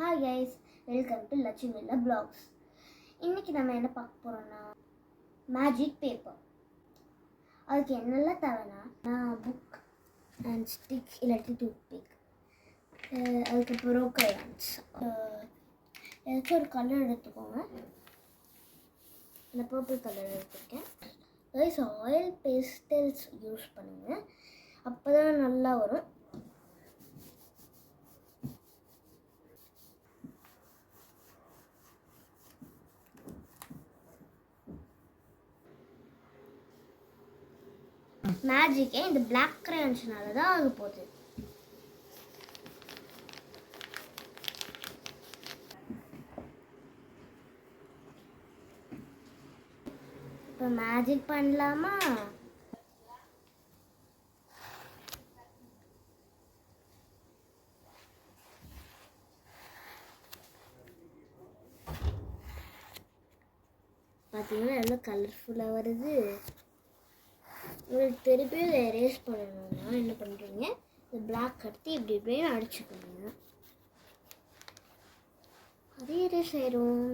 Hi guys, welcome to லட்சுமில்லா blogs. இன்றைக்கி நம்ம என்ன பார்க்க போகிறோம்னா மேஜிக் பேப்பர். அதுக்கு என்னெல்லாம் தேவைன்னா புக் அண்ட் ஸ்டிக் இல்லாட்டி டூத் பிக், அதுக்கப்புறம் க்ரையான்ஸ். ஏதாச்சும் ஒரு கலர் எடுத்துக்கோங்க. நான் பர்பிள் கலர் எடுத்துருக்கேன். கைஸ், ஆயில் பேஸ்டல்ஸ் யூஸ் பண்ணுங்கள், அப்போ தான் நல்லா வரும். மேஜிக்கே இந்த பிளாக் கிரையான்ஸ்னால தான் ஆக போகுது. இப்போ மேஜிக் பண்ணலாமா? பார்த்தீங்கன்னா எவ்வளோ கலர்ஃபுல்லாக வருது. உங்களுக்கு திருப்பி இதை எரேஸ் பண்ணணும்னா என்ன பண்ணுறீங்க, இந்த பிளாக் எடுத்து இப்படி இப்படியே அடிச்சுக்கோங்க, அது எரேஸ் ஆயிரும்.